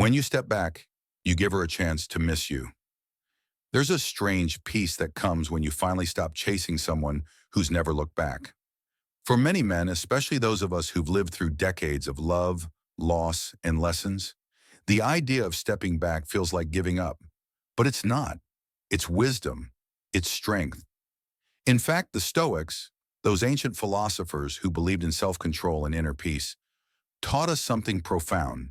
When you step back, you give her a chance to miss you. There's a strange peace that comes when you finally stop chasing someone who's never looked back. For many men, especially those of us who've lived through decades of love, loss, and lessons, the idea of stepping back feels like giving up. But it's not. It's wisdom. It's strength. In fact, the Stoics, those ancient philosophers who believed in self-control and inner peace, taught us something profound,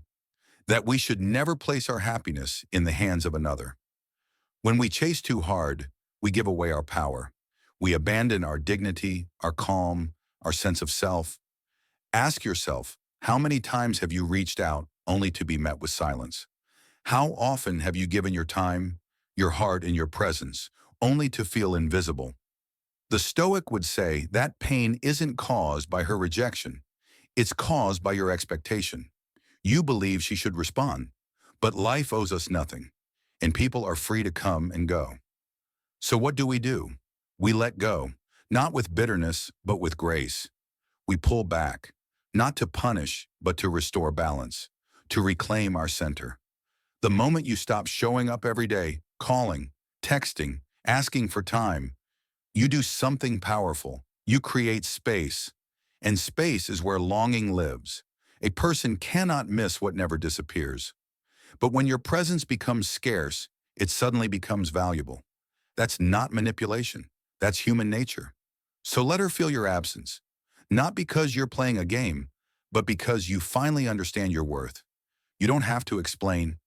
that we should never place our happiness in the hands of another. When we chase too hard, we give away our power. We abandon our dignity, our calm, our sense of self. Ask yourself, how many times have you reached out only to be met with silence? How often have you given your time, your heart, and your presence only to feel invisible? The Stoic would say that pain isn't caused by her rejection. It's caused by your expectation. You believe she should respond, but life owes us nothing, and people are free to come and go. So what do? We let go, not with bitterness, but with grace. We pull back, not to punish, but to restore balance, to reclaim our center. The moment you stop showing up every day, calling, texting, asking for time, you do something powerful. You create space, and space is where longing lives. A person cannot miss what never disappears. But when your presence becomes scarce, it suddenly becomes valuable. That's not manipulation. That's human nature. So let her feel your absence, not because you're playing a game, but because you finally understand your worth. You don't have to explain.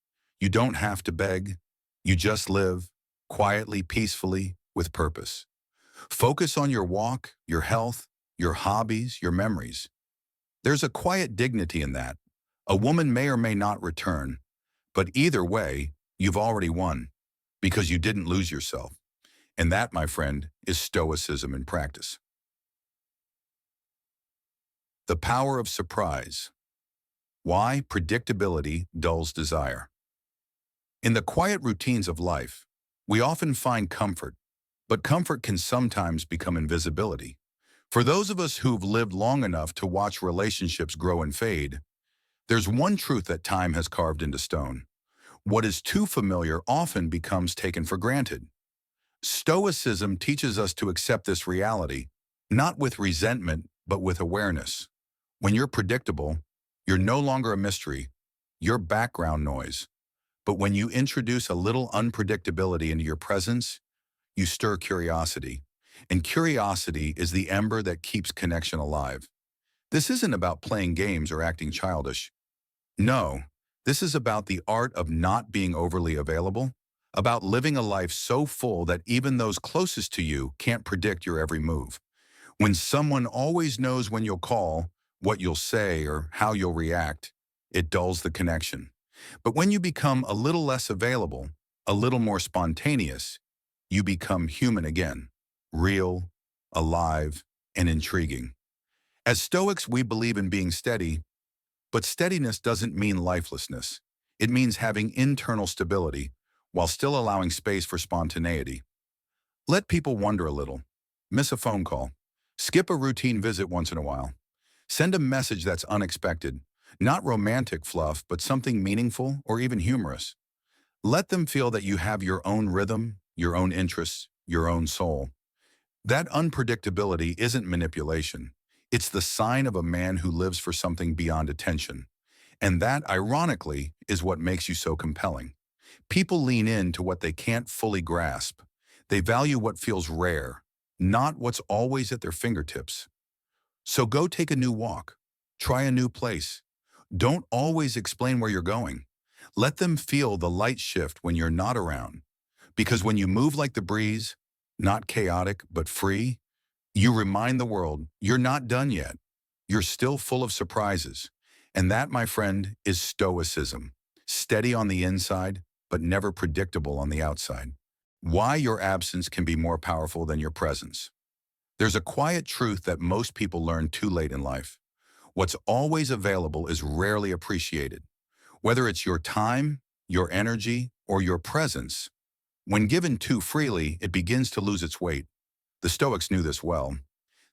You don't have to beg. You just live, quietly, peacefully, with purpose. Focus on your walk, your health, your hobbies, your memories. There's a quiet dignity in that. A woman may or may not return, but either way, you've already won, because you didn't lose yourself. And that, my friend, is Stoicism in practice. The power of surprise. Why predictability dulls desire. In the quiet routines of life, we often find comfort, but comfort can sometimes become invisibility. For those of us who've lived long enough to watch relationships grow and fade, there's one truth that time has carved into stone. What is too familiar often becomes taken for granted. Stoicism teaches us to accept this reality, not with resentment, but with awareness. When you're predictable, you're no longer a mystery, you're background noise. But when you introduce a little unpredictability into your presence, you stir curiosity. And curiosity is the ember that keeps connection alive. This isn't about playing games or acting childish. No, this is about the art of not being overly available, about living a life so full that even those closest to you can't predict your every move. When someone always knows when you'll call, what you'll say, or how you'll react, it dulls the connection. But when you become a little less available, a little more spontaneous, you become human again, real, alive, and intriguing. As Stoics, we believe in being steady, but steadiness doesn't mean lifelessness. It means having internal stability while still allowing space for spontaneity. Let people wonder a little. Miss a phone call. Skip a routine visit once in a while. Send a message that's unexpected, not romantic fluff, but something meaningful or even humorous. Let them feel that you have your own rhythm, your own interests, your own soul. That unpredictability isn't manipulation. It's the sign of a man who lives for something beyond attention. And that, ironically, is what makes you so compelling. People lean into what they can't fully grasp. They value what feels rare, not what's always at their fingertips. So go take a new walk. Try a new place. Don't always explain where you're going. Let them feel the light shift when you're not around. Because when you move like the breeze, not chaotic but free, you remind the world you're not done yet. You're still full of surprises. And that, my friend, is Stoicism. Steady on the inside, but never predictable on the outside. Why your absence can be more powerful than your presence. There's a quiet truth that most people learn too late in life. What's always available is rarely appreciated. Whether it's your time, your energy, or your presence, when given too freely, it begins to lose its weight. The Stoics knew this well.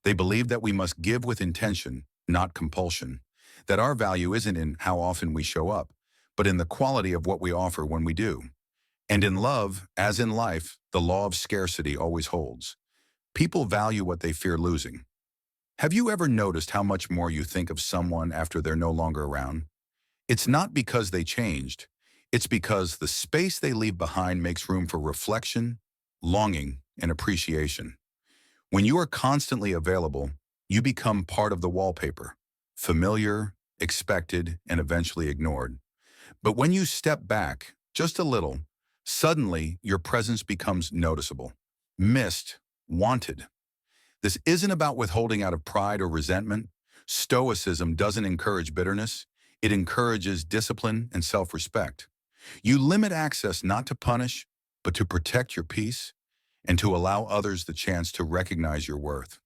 They believed that we must give with intention, not compulsion. That our value isn't in how often we show up, but in the quality of what we offer when we do. And in love, as in life, the law of scarcity always holds. People value what they fear losing. Have you ever noticed how much more you think of someone after they're no longer around? It's not because they changed. It's because the space they leave behind makes room for reflection, longing, and appreciation. When you are constantly available, you become part of the wallpaper, familiar, expected, and eventually ignored. But when you step back, just a little, suddenly your presence becomes noticeable, missed, wanted. This isn't about withholding out of pride or resentment. Stoicism doesn't encourage bitterness. It encourages discipline and self-respect. You limit access not to punish, but to protect your peace and to allow others the chance to recognize your worth.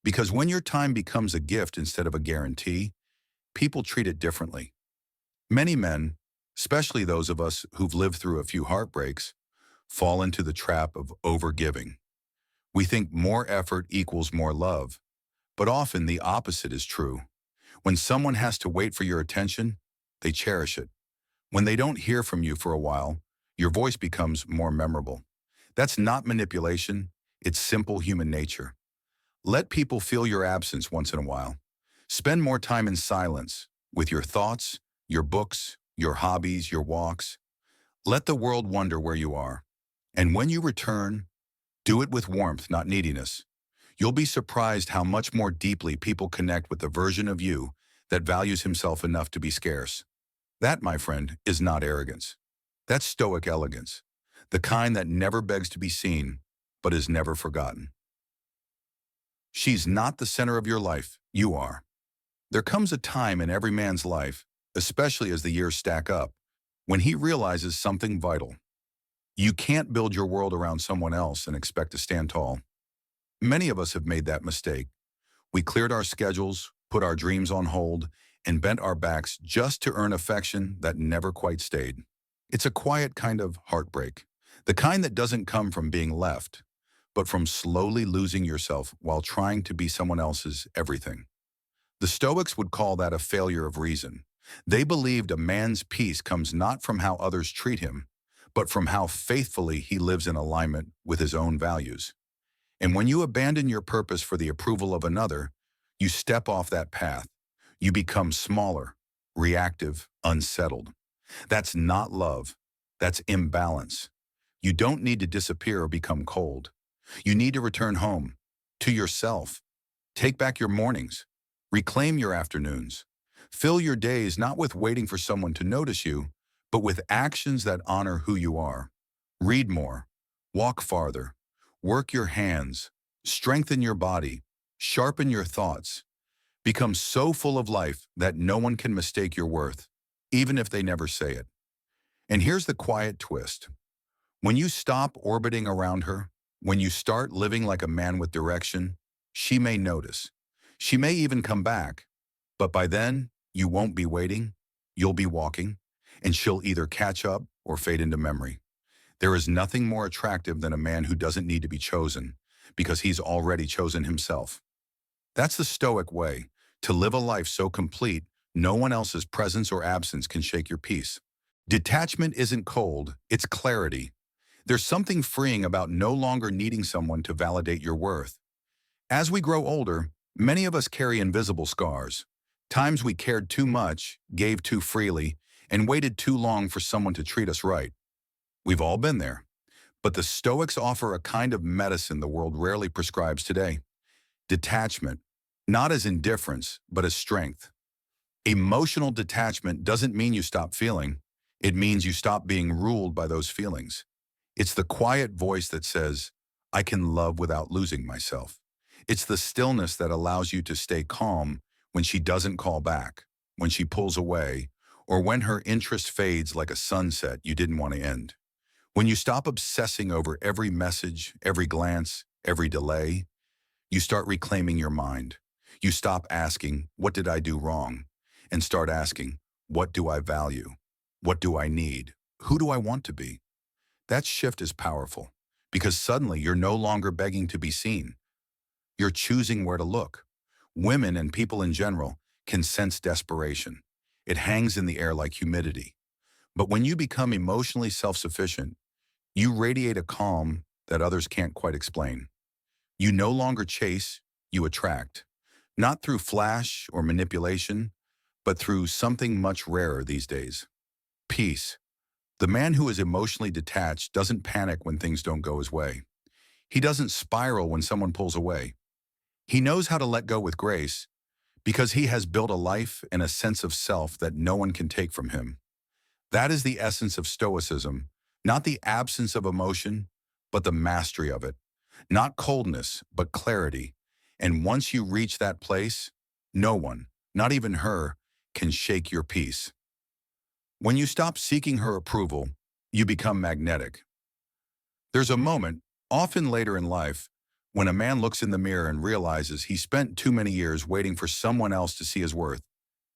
Because when your time becomes a gift instead of a guarantee, people treat it differently. Many men, especially those of us who've lived through a few heartbreaks, fall into the trap of overgiving. We think more effort equals more love, but often the opposite is true. When someone has to wait for your attention, they cherish it. When they don't hear from you for a while, your voice becomes more memorable. That's not manipulation, it's simple human nature. Let people feel your absence once in a while. Spend more time in silence, with your thoughts, your books, your hobbies, your walks. Let the world wonder where you are. And when you return, do it with warmth, not neediness. You'll be surprised how much more deeply people connect with the version of you that values himself enough to be scarce. That, my friend, is not arrogance. That's stoic elegance, the kind that never begs to be seen, but is never forgotten. She's not the center of your life, you are. There comes a time in every man's life, especially as the years stack up, when he realizes something vital. You can't build your world around someone else and expect to stand tall. Many of us have made that mistake. We cleared our schedules, put our dreams on hold, and bent our backs just to earn affection that never quite stayed. It's a quiet kind of heartbreak, the kind that doesn't come from being left, but from slowly losing yourself while trying to be someone else's everything. The Stoics would call that a failure of reason. They believed a man's peace comes not from how others treat him, but from how faithfully he lives in alignment with his own values. And when you abandon your purpose for the approval of another, you step off that path. You become smaller, reactive, unsettled. That's not love. That's imbalance. You don't need to disappear or become cold. You need to return home, to yourself. Take back your mornings. Reclaim your afternoons. Fill your days not with waiting for someone to notice you, but with actions that honor who you are. Read more. Walk farther. Work your hands. Strengthen your body. Sharpen your thoughts. Become so full of life that no one can mistake your worth, even if they never say it. And here's the quiet twist. When you stop orbiting around her, when you start living like a man with direction, she may notice. She may even come back. But by then, you won't be waiting, you'll be walking, and she'll either catch up or fade into memory. There is nothing more attractive than a man who doesn't need to be chosen, because he's already chosen himself. That's the Stoic way, to live a life so complete, no one else's presence or absence can shake your peace. Detachment isn't cold, it's clarity. There's something freeing about no longer needing someone to validate your worth. As we grow older, many of us carry invisible scars. Times we cared too much, gave too freely, and waited too long for someone to treat us right. We've all been there. But the Stoics offer a kind of medicine the world rarely prescribes today. Detachment, not as indifference, but as strength. Emotional detachment doesn't mean you stop feeling. It means you stop being ruled by those feelings. It's the quiet voice that says, I can love without losing myself. It's the stillness that allows you to stay calm when she doesn't call back, when she pulls away, or when her interest fades like a sunset you didn't want to end. When you stop obsessing over every message, every glance, every delay, you start reclaiming your mind. You stop asking, what did I do wrong? And start asking, what do I value? What do I need? Who do I want to be? That shift is powerful because suddenly you're no longer begging to be seen. You're choosing where to look. Women and people in general can sense desperation. It hangs in the air like humidity. But when you become emotionally self-sufficient, you radiate a calm that others can't quite explain. You no longer chase, you attract. Not through flash or manipulation, but through something much rarer these days. Peace. The man who is emotionally detached doesn't panic when things don't go his way. He doesn't spiral when someone pulls away. He knows how to let go with grace because he has built a life and a sense of self that no one can take from him. That is the essence of Stoicism, not the absence of emotion, but the mastery of it. Not coldness, but clarity. And once you reach that place, no one, not even her, can shake your peace. When you stop seeking her approval, you become magnetic. There's a moment, often later in life, when a man looks in the mirror and realizes he spent too many years waiting for someone else to see his worth.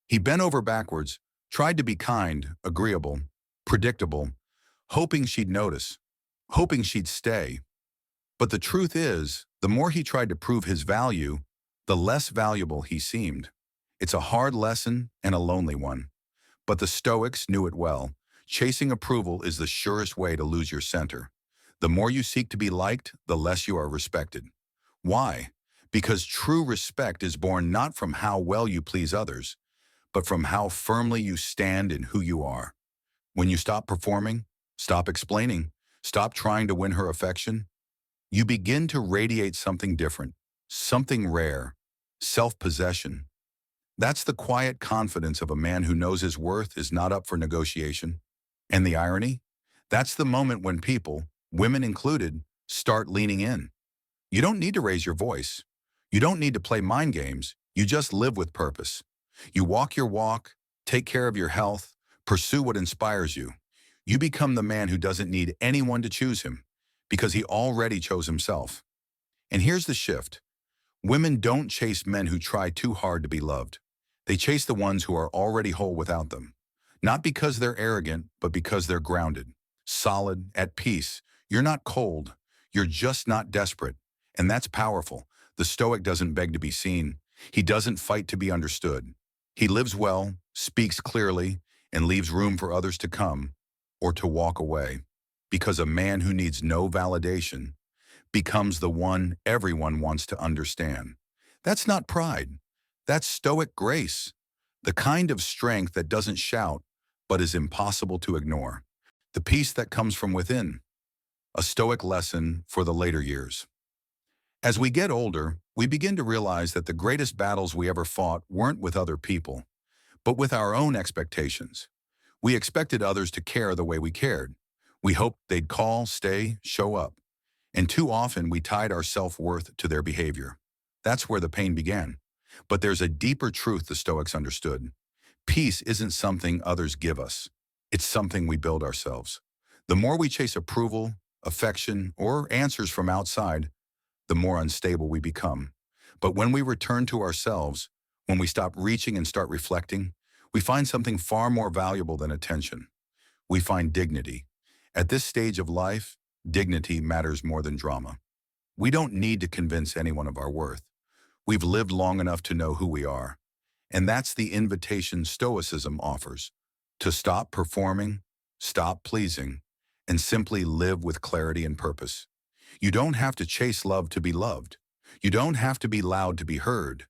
He bent over backwards, tried to be kind, agreeable, predictable, hoping she'd notice, hoping she'd stay. But the truth is, the more he tried to prove his value, the less valuable he seemed. It's a hard lesson and a lonely one. But the Stoics knew it well. Chasing approval is the surest way to lose your center. The more you seek to be liked, the less you are respected. Why? Because true respect is born not from how well you please others, but from how firmly you stand in who you are. When you stop performing, stop explaining, stop trying to win her affection, you begin to radiate something different, something rare, self-possession. That's the quiet confidence of a man who knows his worth is not up for negotiation. And the irony? That's the moment when people, women included, start leaning in. You don't need to raise your voice. You don't need to play mind games. You just live with purpose. You walk your walk, take care of your health, pursue what inspires you. You become the man who doesn't need anyone to choose him because he already chose himself. And here's the shift. Women don't chase men who try too hard to be loved. They chase the ones who are already whole without them. Not because they're arrogant, but because they're grounded, solid, at peace. You're not cold. You're just not desperate. And that's powerful. The Stoic doesn't beg to be seen. He doesn't fight to be understood. He lives well, speaks clearly, and leaves room for others to come or to walk away. Because a man who needs no validation becomes the one everyone wants to understand. That's not pride. That's Stoic grace, the kind of strength that doesn't shout, but is impossible to ignore. The peace that comes from within, a Stoic lesson for the later years. As we get older, we begin to realize that the greatest battles we ever fought weren't with other people, but with our own expectations. We expected others to care the way we cared. We hoped they'd call, stay, show up. And too often we tied our self-worth to their behavior. That's where the pain began. But there's a deeper truth the Stoics understood. Peace isn't something others give us. It's something we build ourselves. The more we chase approval, affection, or answers from outside, the more unstable we become. But when we return to ourselves, when we stop reaching and start reflecting, we find something far more valuable than attention. We find dignity. At this stage of life, dignity matters more than drama. We don't need to convince anyone of our worth. We've lived long enough to know who we are. And that's the invitation Stoicism offers, to stop performing, stop pleasing, and simply live with clarity and purpose. You don't have to chase love to be loved. You don't have to be loud to be heard.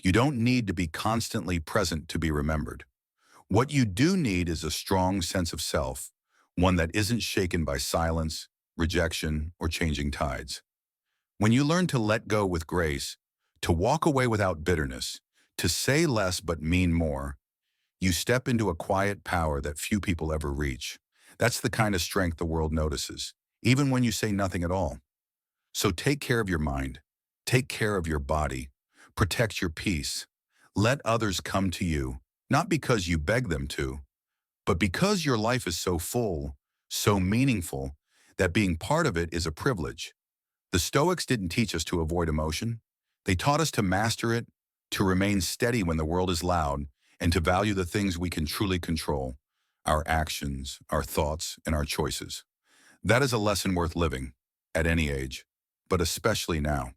You don't need to be constantly present to be remembered. What you do need is a strong sense of self, one that isn't shaken by silence, rejection, or changing tides. When you learn to let go with grace, to walk away without bitterness, to say less but mean more, you step into a quiet power that few people ever reach. That's the kind of strength the world notices, even when you say nothing at all. So take care of your mind, take care of your body, protect your peace. Let others come to you, not because you beg them to, but because your life is so full, so meaningful, that being part of it is a privilege. The Stoics didn't teach us to avoid emotion. They taught us to master it, to remain steady when the world is loud, and to value the things we can truly control, our actions, our thoughts, and our choices. That is a lesson worth living, at any age, but especially now.